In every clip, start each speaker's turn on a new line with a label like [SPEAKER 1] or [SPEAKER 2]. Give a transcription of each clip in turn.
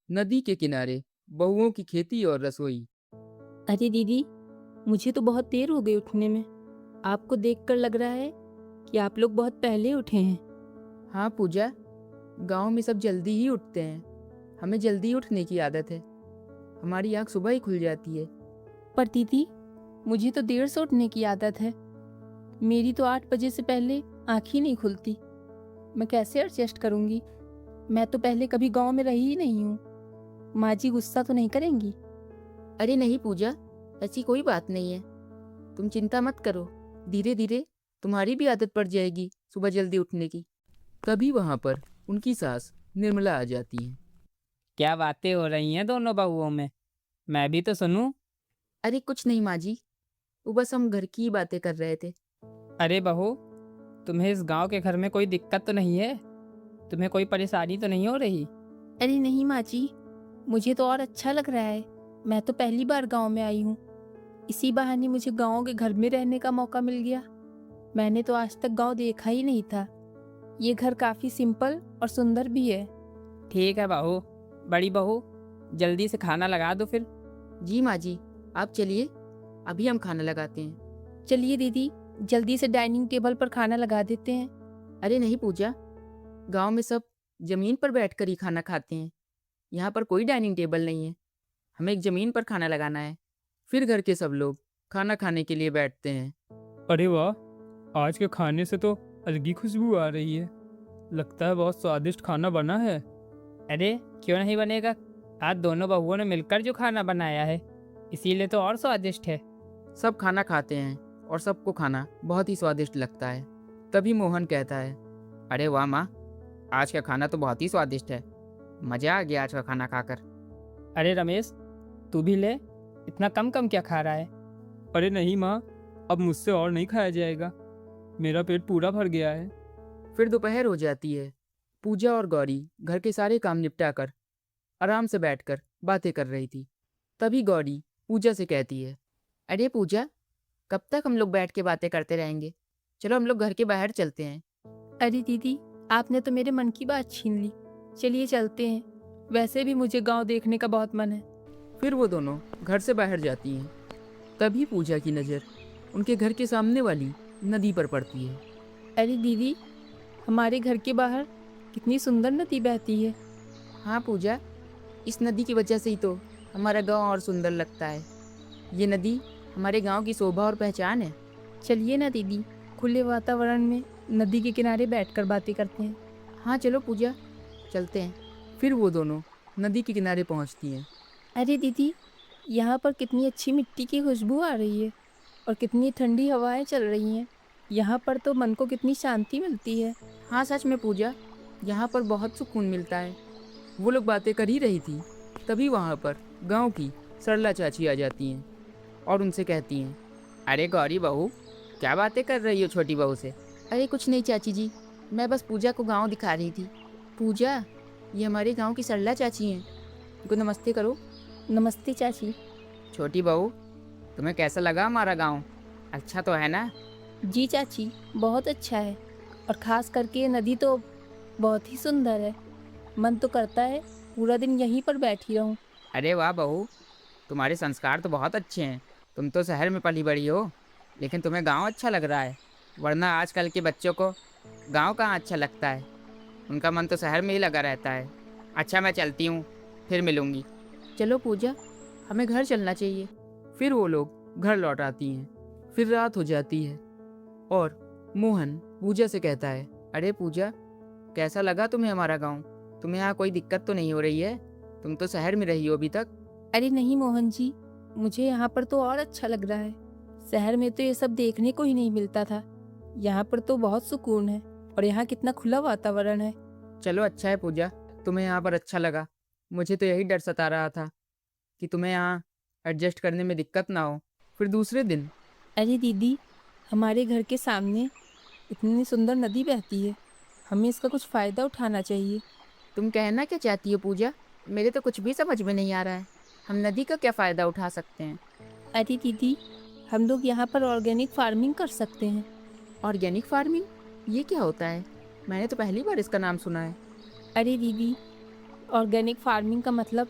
[SPEAKER 1] नदी के किनारे बहुओं की खेती और रसोई।
[SPEAKER 2] अरे दीदी, मुझे तो बहुत देर हो गई उठने में। आपको देखकर लग रहा है कि आप लोग बहुत पहले उठे हैं।
[SPEAKER 1] हाँ पूजा, गांव में सब जल्दी ही उठते हैं। हमें जल्दी उठने की आदत है। हमारी आँख सुबह ही खुल जाती है।
[SPEAKER 2] पर दीदी, मुझे तो देर से उठने की आदत है। मेरी तो 8 बजे से पहले आँख ही नहीं खुलती। मैं कैसे एडजस्ट करूँगी? मैं तो पहले कभी गांव में रही ही नहीं हूँ। माँ जी गुस्सा तो नहीं करेंगी?
[SPEAKER 1] अरे नहीं पूजा, ऐसी कोई बात नहीं है। तुम चिंता मत करो। धीरे धीरे तुम्हारी भी आदत पड़ जाएगी सुबह जल्दी उठने की। तभी वहां पर उनकी सास निर्मला आ जाती है।
[SPEAKER 3] क्या बातें हो रही हैं दोनों बहुओं में? मैं भी तो सुनूं।
[SPEAKER 1] अरे कुछ नहीं माँ जी, वो बस हम घर की ही बातें कर रहे थे।
[SPEAKER 3] अरे बहू, तुम्हें इस गांव के घर में कोई दिक्कत तो नहीं है? तुम्हें कोई परेशानी तो नहीं हो रही?
[SPEAKER 2] अरे नहीं माँ जी, मुझे तो और अच्छा लग रहा है। मैं तो पहली बार गांव में आई हूँ। इसी बहाने मुझे गांव के घर में रहने का मौका मिल गया। मैंने तो आज तक गांव देखा ही नहीं था। ये घर काफी सिंपल और सुंदर भी है।
[SPEAKER 3] ठीक है बहू। बड़ी बहू, जल्दी से खाना लगा दो फिर।
[SPEAKER 1] जी माँ जी, आप चलिए, अभी हम खाना लगाते हैं।
[SPEAKER 2] चलिए दीदी, जल्दी से डाइनिंग टेबल पर खाना लगा देते हैं।
[SPEAKER 1] अरे नहीं पूजा, गांव में सब जमीन पर बैठकर ही खाना खाते हैं। यहाँ पर कोई डाइनिंग टेबल नहीं है। हमें एक जमीन पर खाना लगाना है। फिर घर के सब लोग खाना खाने के लिए बैठते हैं।
[SPEAKER 4] अरे वाह, आज के खाने से तो अलग ही खुशबू आ रही है। लगता है बहुत स्वादिष्ट खाना बना है।
[SPEAKER 3] अरे क्यों नहीं बनेगा? आज दोनों बहुओं ने मिलकर जो खाना बनाया है, इसीलिए तो और स्वादिष्ट है।
[SPEAKER 1] सब खाना खाते हैं और सबको खाना बहुत ही स्वादिष्ट लगता है। तभी मोहन कहता है, अरे वाह माँ, आज का खाना तो बहुत ही स्वादिष्ट है। मज़ा आ गया आज का खाना खाकर।
[SPEAKER 3] अरे रमेश, तू भी ले। इतना कम कम क्या खा रहा है?
[SPEAKER 4] अरे नहीं माँ, अब मुझसे और नहीं खाया जाएगा। मेरा पेट पूरा भर गया है।
[SPEAKER 1] फिर दोपहर हो जाती है। पूजा और गौरी घर के सारे काम निपटाकर आराम से बैठकर बातें कर रही थी। तभी गौरी पूजा से कहती है, अरे पूजा, कब तक हम लोग बैठ के बातें करते रहेंगे? चलो हम लोग घर के बाहर चलते हैं।
[SPEAKER 2] अरे दीदी, आपने तो मेरे मन की बात छीन ली। चलिए चलते हैं। वैसे भी मुझे गांव देखने का बहुत मन है।
[SPEAKER 1] फिर वो दोनों घर से बाहर जाती हैं। तभी पूजा की नज़र उनके घर के सामने वाली नदी पर पड़ती है।
[SPEAKER 2] अरे दीदी, हमारे घर के बाहर कितनी सुंदर नदी बहती है।
[SPEAKER 1] हाँ पूजा, इस नदी की वजह से ही तो हमारा गांव और सुंदर लगता है। ये नदी हमारे गांव की शोभा और पहचान है।
[SPEAKER 2] चलिए ना दीदी, खुले वातावरण में नदी के किनारे बैठकर बातें करते हैं।
[SPEAKER 1] हाँ चलो पूजा, चलते हैं। फिर वो दोनों नदी के किनारे पहुंचती हैं।
[SPEAKER 2] अरे दीदी, यहाँ पर कितनी अच्छी मिट्टी की खुशबू आ रही है और कितनी ठंडी हवाएं चल रही हैं। यहाँ पर तो मन को कितनी शांति मिलती है।
[SPEAKER 1] हाँ सच में पूजा, यहाँ पर बहुत सुकून मिलता है। वो लोग बातें कर ही रही थी, तभी वहाँ पर गांव की सरला चाची आ जाती हैं और उनसे कहती हैं, अरे गौरी बहू, क्या बातें कर रही हो छोटी बहू से? अरे कुछ नहीं चाची जी, मैं बस पूजा को गांव दिखा रही थी। पूजा, ये हमारे गांव की सरला चाची हैं, उनको नमस्ते करो।
[SPEAKER 2] नमस्ते चाची।
[SPEAKER 1] छोटी बहू, तुम्हें कैसा लगा हमारा गांव? अच्छा तो है ना?
[SPEAKER 2] जी चाची, बहुत अच्छा है। और ख़ास करके ये नदी तो बहुत ही सुंदर है। मन तो करता है पूरा दिन यहीं पर बैठी रहूं।
[SPEAKER 1] अरे वाह बहू, तुम्हारे संस्कार तो बहुत अच्छे हैं। तुम तो शहर में पली बड़ी हो, लेकिन तुम्हें गांव अच्छा लग रहा है। वरना आजकल के बच्चों को गांव कहाँ अच्छा लगता है, उनका मन तो शहर में ही लगा रहता है। अच्छा मैं चलती हूँ, फिर मिलूँगी। चलो पूजा, हमें घर चलना चाहिए। फिर वो लोग घर लौट आती हैं। फिर रात हो जाती है और मोहन पूजा से कहता है, अरे पूजा, कैसा लगा तुम्हें हमारा गांव? तुम्हें यहाँ कोई दिक्कत तो नहीं हो रही है? तुम तो शहर में रही हो अभी तक।
[SPEAKER 2] अरे नहीं मोहन जी, मुझे यहाँ पर तो और अच्छा लग रहा है। शहर में तो ये सब देखने को ही नहीं मिलता था। यहाँ पर तो बहुत सुकून है और यहाँ कितना खुला वातावरण है।
[SPEAKER 1] चलो अच्छा है पूजा, तुम्हें यहाँ पर अच्छा लगा। मुझे तो यही डर सता रहा था कि तुम्हें यहाँ एडजस्ट करने में दिक्कत ना हो। फिर दूसरे दिन,
[SPEAKER 2] अरे दीदी, हमारे घर के सामने इतनी सुंदर नदी बहती है। हमें इसका कुछ फ़ायदा उठाना चाहिए।
[SPEAKER 1] तुम कहना क्या चाहती हो पूजा? मेरे तो कुछ भी समझ में नहीं आ रहा है। हम नदी का क्या फ़ायदा उठा सकते हैं?
[SPEAKER 2] अरे दीदी, हम लोग यहाँ पर ऑर्गेनिक फार्मिंग कर सकते हैं।
[SPEAKER 1] Organic farming? ये क्या होता है? मैंने तो पहली बार इसका नाम सुना है।
[SPEAKER 2] अरे दीदी, ऑर्गेनिक फार्मिंग का मतलब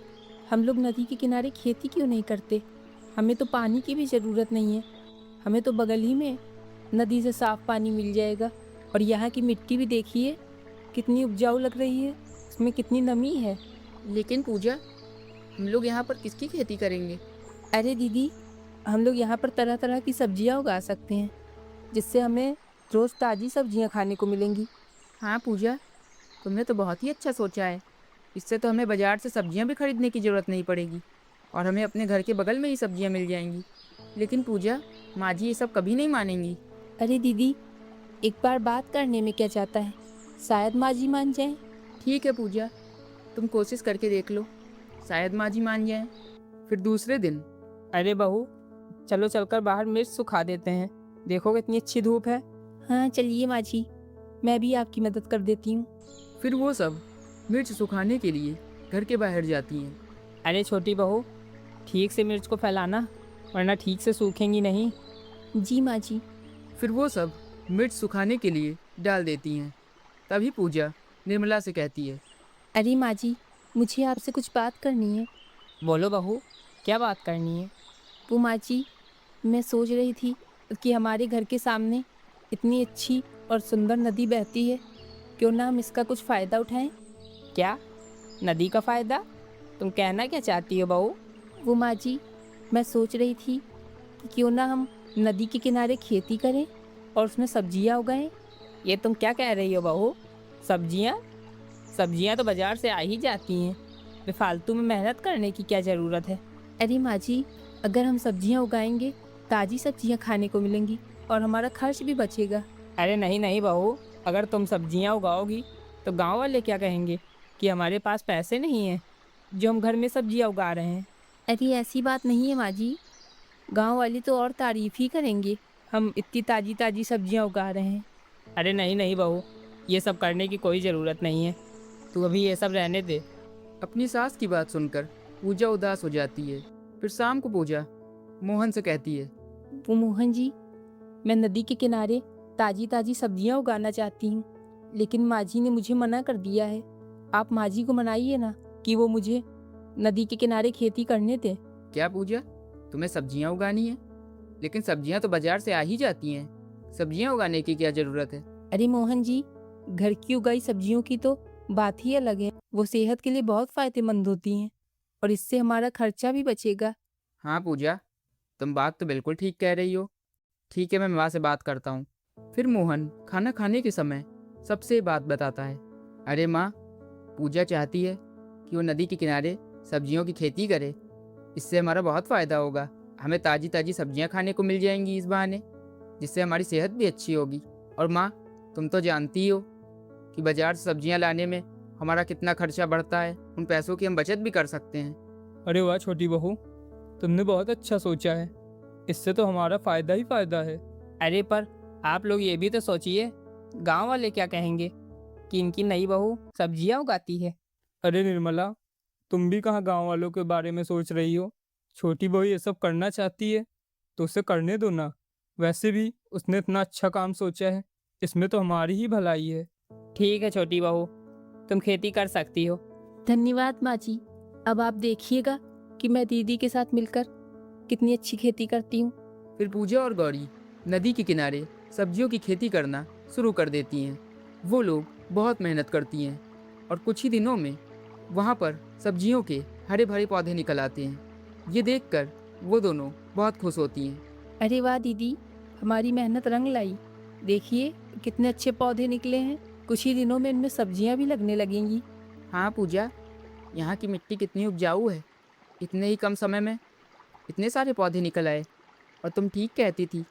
[SPEAKER 2] हम लोग नदी के किनारे खेती क्यों नहीं करते? हमें तो पानी की भी ज़रूरत नहीं है। हमें तो बगल ही में नदी से साफ पानी मिल जाएगा। और यहाँ की मिट्टी भी देखिए कितनी उपजाऊ लग रही है, उसमें कितनी नमी है।
[SPEAKER 1] लेकिन पूजा, हम लोग यहाँ पर किसकी खेती करेंगे?
[SPEAKER 2] अरे दीदी, हम लोग यहाँ पर तरह तरह की सब्जियाँ उगा सकते हैं, जिससे हमें रोज़ ताज़ी सब्जियाँ खाने को मिलेंगी।
[SPEAKER 1] हाँ पूजा, तुमने तो बहुत ही अच्छा सोचा है। इससे तो हमें बाजार से सब्जियाँ भी खरीदने की ज़रूरत नहीं पड़ेगी और हमें अपने घर के बगल में ही सब्जियाँ मिल जाएंगी। लेकिन पूजा, माँ जी ये सब कभी नहीं मानेंगी।
[SPEAKER 2] अरे दीदी, एक बार बात करने में क्या जाता है, शायद माँ जी मान जाएं।
[SPEAKER 1] ठीक है पूजा, तुम कोशिश करके देख लो, शायद माँ जी मान जाएं। फिर दूसरे दिन
[SPEAKER 3] अरे बहू, चलो चलकर बाहर मिर्च सुखा देते हैं। देखो कितनी अच्छी धूप है।
[SPEAKER 2] हाँ चलिए माँ जी, मैं भी आपकी मदद कर देती हूँ।
[SPEAKER 1] फिर वो सब मिर्च सुखाने के लिए घर के बाहर जाती हैं।
[SPEAKER 3] अरे छोटी बहू, ठीक से मिर्च को फैलाना, वरना ठीक से सूखेंगी नहीं।
[SPEAKER 2] जी माँ जी।
[SPEAKER 1] फिर वो सब मिर्च सुखाने के लिए डाल देती हैं। तभी पूजा निर्मला से कहती है,
[SPEAKER 2] अरे माँ जी, मुझे आपसे कुछ बात करनी है।
[SPEAKER 3] बोलो बहू, क्या बात करनी है?
[SPEAKER 2] वो माँ जी, मैं सोच रही थी कि हमारे घर के सामने इतनी अच्छी और सुंदर नदी बहती है, क्यों ना हम इसका कुछ फ़ायदा उठाएं।
[SPEAKER 3] क्या? नदी का फ़ायदा? तुम कहना क्या चाहती हो बहू?
[SPEAKER 2] वो माँ जी, मैं सोच रही थी कि क्यों ना हम नदी के किनारे खेती करें और उसमें सब्जियाँ उगाएं।
[SPEAKER 3] ये तुम क्या कह रही हो बहू? सब्जियाँ? सब्जियाँ तो बाजार से आ ही जाती हैं। बेफालतू में मेहनत करने की क्या ज़रूरत है?
[SPEAKER 2] अरे माँ जी, अगर हम सब्जियाँ उगाएंगे, ताज़ी सब्जियाँ खाने को मिलेंगी और हमारा खर्च भी बचेगा।
[SPEAKER 3] अरे नहीं नहीं बहू, अगर तुम सब्जियाँ उगाओगी तो गांव वाले क्या कहेंगे कि हमारे पास पैसे नहीं हैं जो हम घर में सब्जियाँ उगा रहे हैं।
[SPEAKER 2] अरे ऐसी बात नहीं है माँ जी, गाँव वाले तो और तारीफ़ ही करेंगे, हम इतनी ताज़ी ताज़ी सब्जियाँ उगा रहे हैं।
[SPEAKER 3] अरे नहीं नहीं बहू, ये सब करने की कोई ज़रूरत नहीं है। तू अभी ये सब रहने दे।
[SPEAKER 1] अपनी सास की बात सुनकर पूजा उदास हो जाती है। फिर शाम को पूजा मोहन से कहती है,
[SPEAKER 2] वो मोहन जी, मैं नदी के किनारे ताज़ी ताज़ी सब्जियाँ उगाना चाहती हूँ, लेकिन माँ जी ने मुझे मना कर दिया है। आप माँ जी को मनाइए ना कि वो मुझे नदी के किनारे खेती करने दें।
[SPEAKER 1] क्या पूजा, तुम्हें सब्जियां उगानी है? लेकिन सब्जियां तो बाजार से आ ही जाती हैं। सब्जियां उगाने की क्या ज़रूरत है?
[SPEAKER 2] अरे मोहन जी, घर की उगाई सब्जियों की तो बात ही अलग है। वो सेहत के लिए बहुत फ़ायदेमंद होती हैं और इससे हमारा खर्चा भी बचेगा।
[SPEAKER 1] हाँ पूजा, तुम बात तो बिल्कुल ठीक कह रही हो। ठीक है, मैं माँ से बात करता हूँ। फिर मोहन खाना खाने के समय सबसे बात बताता है। अरे माँ, पूजा चाहती है कि वो नदी के किनारे सब्जियों की खेती करे। इससे हमारा बहुत फ़ायदा होगा। हमें ताज़ी ताज़ी सब्जियां खाने को मिल जाएंगी इस बहाने, जिससे हमारी सेहत भी अच्छी होगी। और माँ, तुम तो जानती हो कि बाजार से सब्जियां लाने में हमारा कितना खर्चा बढ़ता है। उन पैसों की हम बचत भी कर सकते हैं।
[SPEAKER 4] अरे वाह छोटी बहू, तुमने बहुत अच्छा सोचा है। इससे तो हमारा फ़ायदा ही फ़ायदा है।
[SPEAKER 3] अरे पर आप लोग ये भी तो सोचिए, गांव वाले क्या कहेंगे कि इनकी नई बहू सब्जियां उगाती है।
[SPEAKER 4] अरे निर्मला, तुम भी कहाँ गांव वालों के बारे में सोच रही हो? छोटी बहू ये सब करना चाहती है तो उसे करने दो ना। वैसे भी उसने इतना अच्छा काम सोचा है, इसमें तो हमारी ही भलाई है।
[SPEAKER 3] ठीक है छोटी बहू, तुम खेती कर सकती हो।
[SPEAKER 2] धन्यवाद माँ जी। अब आप देखिएगा कि मैं दीदी के साथ मिलकर कितनी अच्छी खेती करती हूँ।
[SPEAKER 1] फिर पूजा और गौरी नदी के किनारे सब्जियों की खेती करना शुरू कर देती हैं। वो लोग बहुत मेहनत करती हैं और कुछ ही दिनों में वहाँ पर सब्जियों के हरे भरे पौधे निकल आते हैं। ये देखकर वो दोनों बहुत खुश होती हैं।
[SPEAKER 2] अरे वाह दीदी, हमारी मेहनत रंग लाई। देखिए कितने अच्छे पौधे निकले हैं। कुछ ही दिनों में इनमें सब्जियां भी लगने लगेंगी।
[SPEAKER 1] हाँ पूजा, यहाँ की मिट्टी कितनी उपजाऊ है। इतने ही कम समय में इतने सारे पौधे निकल आए। और तुम ठीक कहती थी,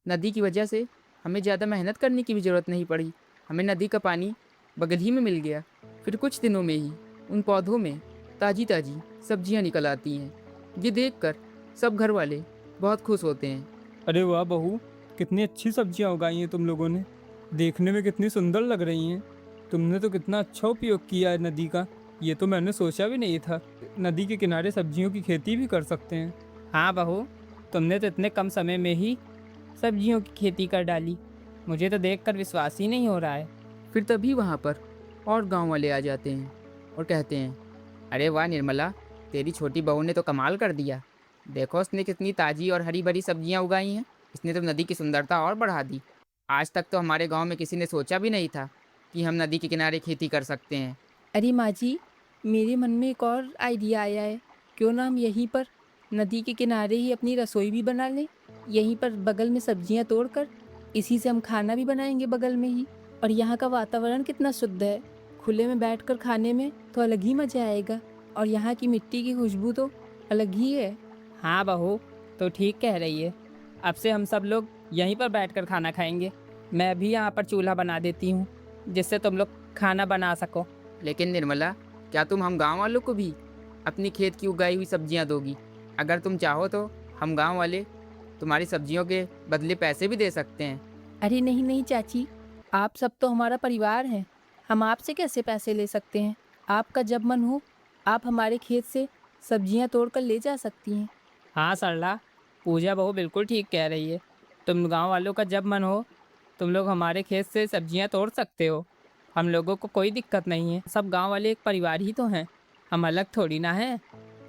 [SPEAKER 1] नदी की वजह से हमें ज़्यादा मेहनत करने की भी ज़रूरत नहीं पड़ी। हमें नदी का पानी बगल ही में मिल गया। फिर कुछ दिनों में ही उन पौधों में ताज़ी ताज़ी सब्जियां निकल आती हैं। ये देखकर सब घर वाले बहुत खुश होते हैं।
[SPEAKER 4] अरे वाह बहू, कितनी अच्छी सब्जियां उगाई हैं तुम लोगों ने। देखने में कितनी सुंदर लग रही हैं। तुमने तो कितना अच्छा उपयोग किया है नदी का। ये तो मैंने सोचा भी नहीं था। नदी के किनारे सब्जियों की खेती भी कर सकते हैं।
[SPEAKER 3] हाँ बहू, तुमने तो इतने कम समय में ही सब्जियों की खेती कर डाली। मुझे तो देखकर विश्वास ही नहीं हो रहा है।
[SPEAKER 1] फिर तभी वहाँ पर और गांव वाले आ जाते हैं और कहते हैं, अरे वाह निर्मला, तेरी छोटी बहू ने तो कमाल कर दिया। देखो उसने कितनी ताज़ी और हरी भरी सब्जियां उगाई हैं। इसने तो नदी की सुंदरता और बढ़ा दी। आज तक तो हमारे गांव में किसी ने सोचा भी नहीं था कि हम नदी के किनारे खेती कर सकते हैं।
[SPEAKER 2] अरे माँ जी, मेरे मन में एक और आइडिया आया है। क्यों ना हम यहीं पर नदी के किनारे ही अपनी रसोई भी बना लें। यहीं पर बगल में सब्जियां तोड़कर इसी से हम खाना भी बनाएंगे बगल में ही। और यहाँ का वातावरण कितना शुद्ध है, खुले में बैठकर खाने में तो अलग ही मज़ा आएगा। और यहाँ की मिट्टी की खुशबू तो अलग ही है।
[SPEAKER 3] हाँ बहू, तो ठीक कह रही है। अब से हम सब लोग यहीं पर बैठकर खाना खाएंगे। मैं भी यहाँ पर चूल्हा बना देती हूँ जिससे तुम लोग खाना बना सको।
[SPEAKER 1] लेकिन निर्मला, क्या तुम हम गांव वालों को भी अपनी खेत की उगाई हुई सब्जियां दोगी? अगर तुम चाहो तो हम गांव वाले तुम्हारी सब्जियों के बदले पैसे भी दे सकते हैं।
[SPEAKER 2] अरे नहीं नहीं चाची, आप सब तो हमारा परिवार हैं। हम आपसे कैसे पैसे ले सकते हैं? आपका जब मन हो आप हमारे खेत से सब्जियां तोड़कर ले जा सकती हैं।
[SPEAKER 3] हाँ सरला, पूजा बहू बिल्कुल ठीक कह रही है। तुम गांव वालों का जब मन हो तुम लोग हमारे खेत से सब्जियां तोड़ सकते हो। हम लोगों को कोई दिक्कत नहीं है। सब गांव वाले एक परिवार ही तो हैं, हम अलग थोड़ी ना हैं।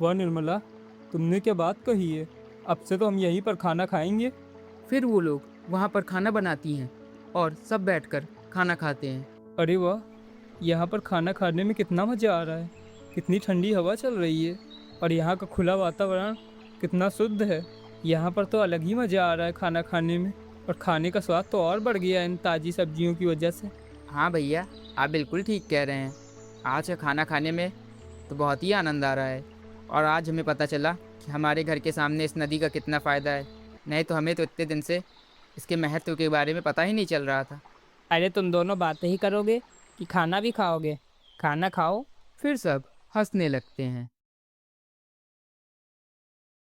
[SPEAKER 4] वाह निर्मला, तुमने क्या बात कही है। अब से तो हम यहीं पर खाना खाएंगे।
[SPEAKER 1] फिर वो लोग वहाँ पर खाना बनाती हैं और सब बैठकर खाना खाते हैं।
[SPEAKER 4] अरे वाह, यहाँ पर खाना खाने में कितना मज़ा आ रहा है। कितनी ठंडी हवा चल रही है और यहाँ का खुला वातावरण कितना शुद्ध है। यहाँ पर तो अलग ही मज़ा आ रहा है खाना खाने में। और खाने का स्वाद तो और बढ़ गया है इन ताज़ी सब्जियों की वजह से।
[SPEAKER 1] हाँ भैया, आप बिल्कुल ठीक कह रहे हैं। आज का खाना खाने में तो बहुत ही आनंद आ रहा है। और आज हमें पता चला कि हमारे घर के सामने इस नदी का कितना फ़ायदा है। नहीं तो हमें तो इतने दिन से इसके महत्व के बारे में पता ही नहीं चल रहा था।
[SPEAKER 3] अरे तुम दोनों बातें ही करोगे कि खाना भी खाओगे? खाना खाओ।
[SPEAKER 1] फिर सब हंसने लगते हैं।